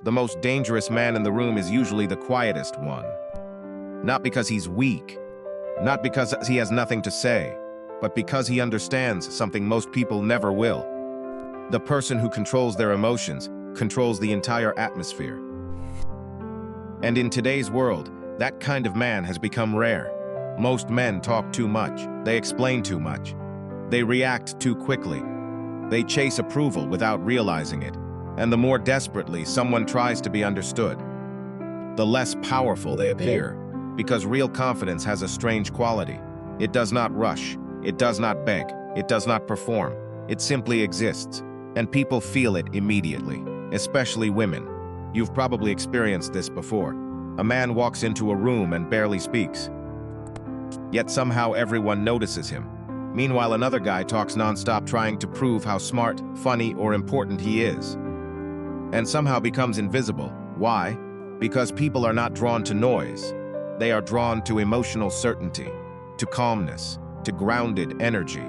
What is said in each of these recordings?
The most dangerous man in the room is usually the quietest one. Not because he's weak, not because he has nothing to say, but because he understands something most people never will. The person who controls their emotions controls the entire atmosphere. And in today's world, that kind of man has become rare. Most men talk too much, they explain too much, they react too quickly, they chase approval without realizing it, and the more desperately someone tries to be understood, the less powerful they appear, because real confidence has a strange quality. It does not rush, it does not beg, it does not perform, it simply exists, and people feel it immediately, especially women. You've probably experienced this before. A man walks into a room and barely speaks, yet somehow everyone notices him. Meanwhile, another guy talks nonstop trying to prove how smart, funny, or important he is, and somehow becomes invisible. Why? Because people are not drawn to noise. They are drawn to emotional certainty, to calmness, to grounded energy,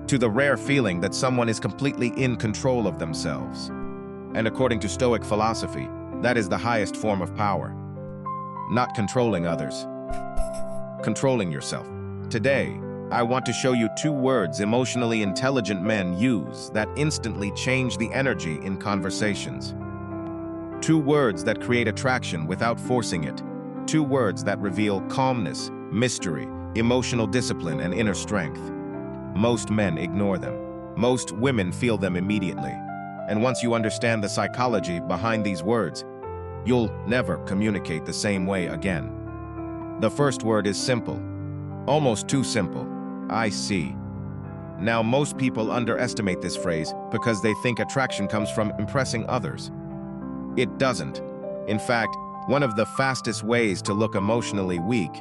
to the rare feeling that someone is completely in control of themselves. And according to Stoic philosophy, that is the highest form of power. Not controlling others, controlling yourself. Today, I want to show you 2 words emotionally intelligent men use that instantly change the energy in conversations. 2 words that create attraction without forcing it. 2 words that reveal calmness, mystery, emotional discipline, and inner strength. Most men ignore them. Most women feel them immediately. And once you understand the psychology behind these words, you'll never communicate the same way again. The first word is simple. Almost too simple. I see. Now, most people underestimate this phrase because they think attraction comes from impressing others. It doesn't. In fact, one of the fastest ways to look emotionally weak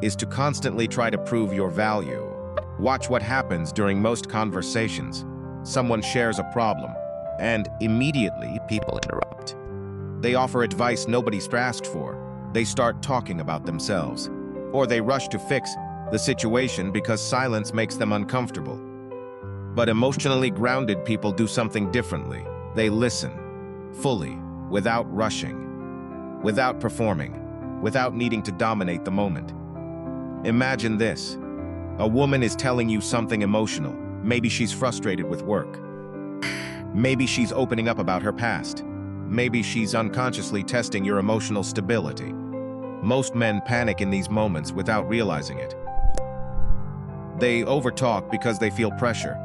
is to constantly try to prove your value. Watch what happens during most conversations. Someone shares a problem, and immediately people interrupt. They offer advice nobody's asked for. They start talking about themselves, or they rush to fix the situation because silence makes them uncomfortable. But emotionally grounded people do something differently. They listen, fully, without rushing, without performing, without needing to dominate the moment. Imagine this. A woman is telling you something emotional. Maybe she's frustrated with work. Maybe she's opening up about her past. Maybe she's unconsciously testing your emotional stability. Most men panic in these moments without realizing it. They overtalk because they feel pressure.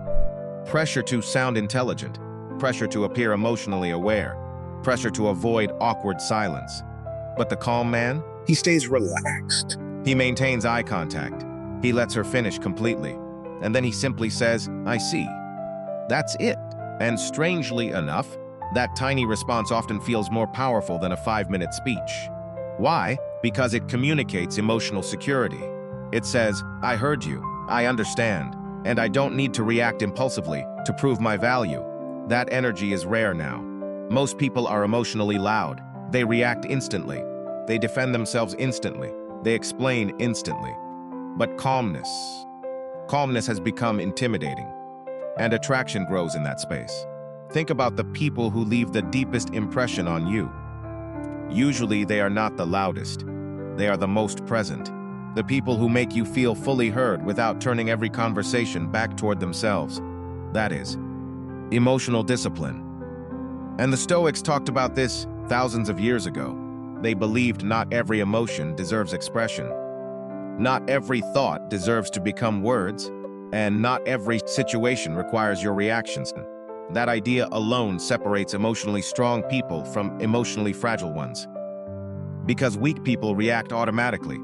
Pressure to sound intelligent. Pressure to appear emotionally aware. Pressure to avoid awkward silence. But the calm man? He stays relaxed. He maintains eye contact. He lets her finish completely. And then he simply says, I see. That's it. And strangely enough, that tiny response often feels more powerful than a 5-minute speech. Why? Because it communicates emotional security. It says, I heard you, I understand, and I don't need to react impulsively to prove my value. That energy is rare now. Most people are emotionally loud. They react instantly. They defend themselves instantly. They explain instantly. But calmness has become intimidating, and attraction grows in that space. Think about the people who leave the deepest impression on you. Usually they are not the loudest. They are the most present. The people who make you feel fully heard without turning every conversation back toward themselves. That is emotional discipline. And the Stoics talked about this thousands of years ago. They believed not every emotion deserves expression. Not every thought deserves to become words, and not every situation requires your reactions. That idea alone separates emotionally strong people from emotionally fragile ones. Because weak people react automatically.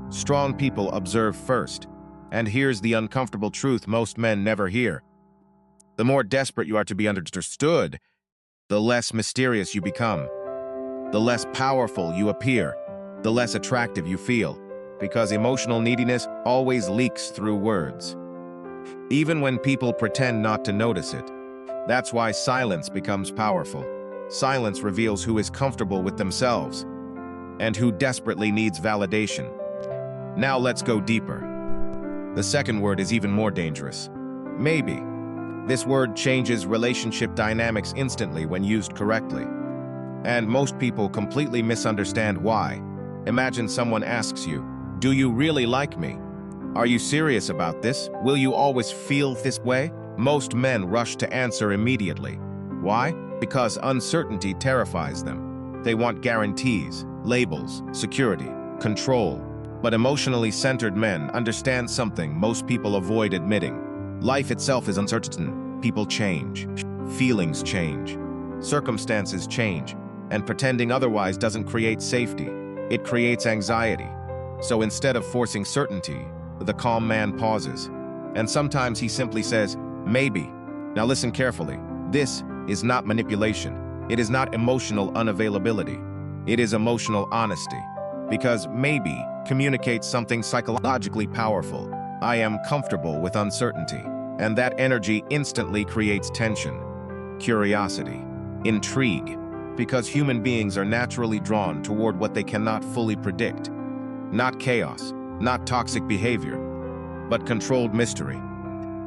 Strong people observe first. And here's the uncomfortable truth most men never hear. The more desperate you are to be understood, the less mysterious you become. The less powerful you appear, the less attractive you feel. Because emotional neediness always leaks through words. Even when people pretend not to notice it. That's why silence becomes powerful. Silence reveals who is comfortable with themselves and who desperately needs validation. Now let's go deeper. The second word is even more dangerous. Maybe. This word changes relationship dynamics instantly when used correctly. And most people completely misunderstand why. Imagine someone asks you, "Do you really like me? Are you serious about this? Will you always feel this way?" Most men rush to answer immediately. Why? Because uncertainty terrifies them. They want guarantees, labels, security, control. But emotionally centered men understand something most people avoid admitting. Life itself is uncertain. People change. Feelings change. Circumstances change. And pretending otherwise doesn't create safety. It creates anxiety. So instead of forcing certainty, the calm man pauses. And sometimes he simply says, "Maybe." Now listen carefully. This is not manipulation. It is not emotional unavailability. It is emotional honesty. Because maybe communicates something psychologically powerful. I am comfortable with uncertainty. And that energy instantly creates tension, curiosity, intrigue. Because human beings are naturally drawn toward what they cannot fully predict. Not chaos, not toxic behavior, but controlled mystery.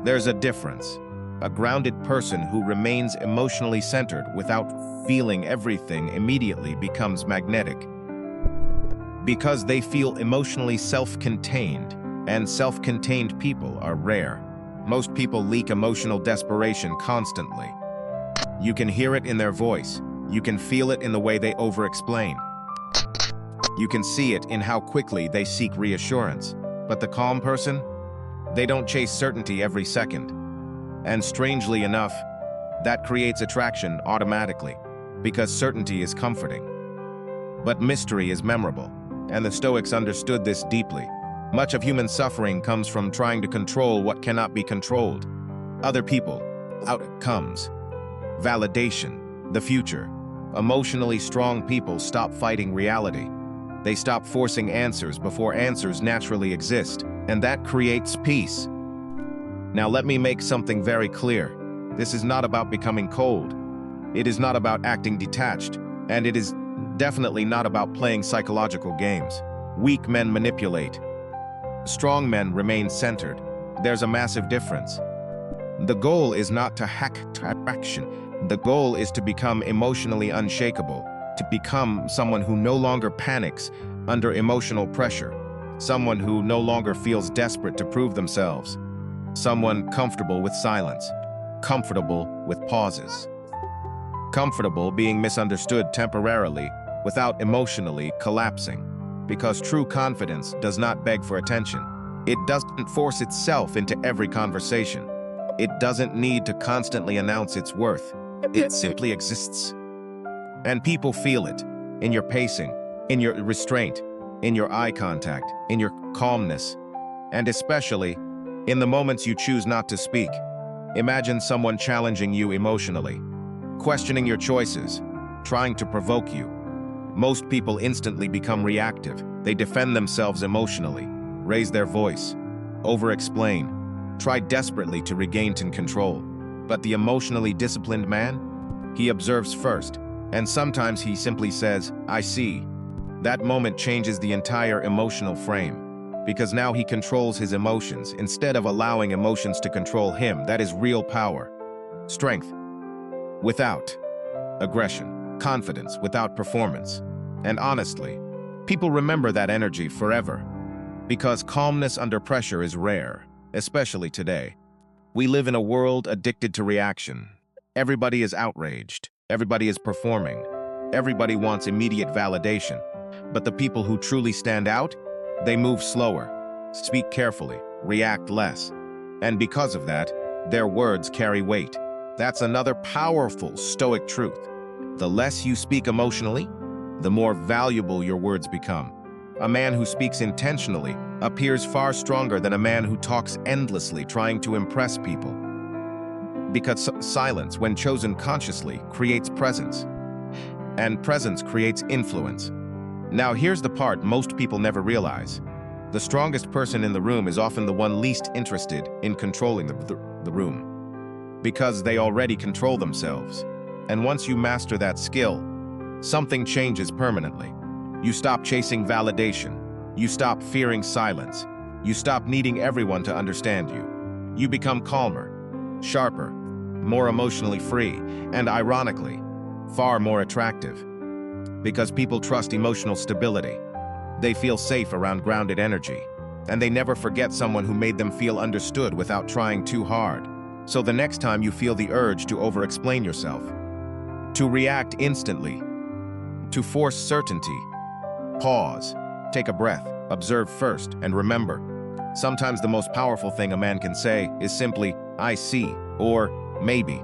There's a difference. A grounded person who remains emotionally centered without feeling everything immediately becomes magnetic. Because they feel emotionally self-contained, and self-contained people are rare. Most people leak emotional desperation constantly. You can hear it in their voice. You can feel it in the way they over-explain. You can see it in how quickly they seek reassurance. But the calm person? They don't chase certainty every second. And strangely enough, that creates attraction automatically, because certainty is comforting. But mystery is memorable, and the Stoics understood this deeply. Much of human suffering comes from trying to control what cannot be controlled. Other people, outcomes, validation, the future. Emotionally strong people stop fighting reality. They stop forcing answers before answers naturally exist, and that creates peace. Now let me make something very clear. This is not about becoming cold. It is not about acting detached, and it is definitely not about playing psychological games. Weak men manipulate. Strong men remain centered. There's a massive difference. The goal is not to hack attraction. The goal is to become emotionally unshakable, to become someone who no longer panics under emotional pressure, someone who no longer feels desperate to prove themselves, someone comfortable with silence, comfortable with pauses, comfortable being misunderstood temporarily without emotionally collapsing. Because true confidence does not beg for attention. It doesn't force itself into every conversation. It doesn't need to constantly announce its worth. It simply exists. And people feel it in your pacing, in your restraint, in your eye contact, in your calmness, and especially in the moments you choose not to speak. Imagine someone challenging you emotionally, questioning your choices, trying to provoke you. Most people instantly become reactive. They defend themselves emotionally, raise their voice, over-explain, try desperately to regain control. But the emotionally disciplined man? He observes first, and sometimes he simply says, "I see." That moment changes the entire emotional frame, because now he controls his emotions instead of allowing emotions to control him. That is real power. Strength without aggression, confidence without performance. And honestly, people remember that energy forever, because calmness under pressure is rare, especially today. We live in a world addicted to reaction. Everybody is outraged. Everybody is performing. Everybody wants immediate validation. But the people who truly stand out, they move slower, speak carefully, react less. And because of that, their words carry weight. That's another powerful Stoic truth. The less you speak emotionally, the more valuable your words become. A man who speaks intentionally appears far stronger than a man who talks endlessly trying to impress people. Because silence, when chosen consciously, creates presence. And presence creates influence. Now here's the part most people never realize. The strongest person in the room is often the one least interested in controlling the room. Because they already control themselves. And once you master that skill, something changes permanently. You stop chasing validation. You stop fearing silence. You stop needing everyone to understand you. You become calmer, sharper, more emotionally free, and ironically, far more attractive. Because people trust emotional stability. They feel safe around grounded energy. And they never forget someone who made them feel understood without trying too hard. So the next time you feel the urge to over-explain yourself, to react instantly, to force certainty, pause, take a breath, observe first, and remember, sometimes the most powerful thing a man can say is simply, "I see," or "maybe."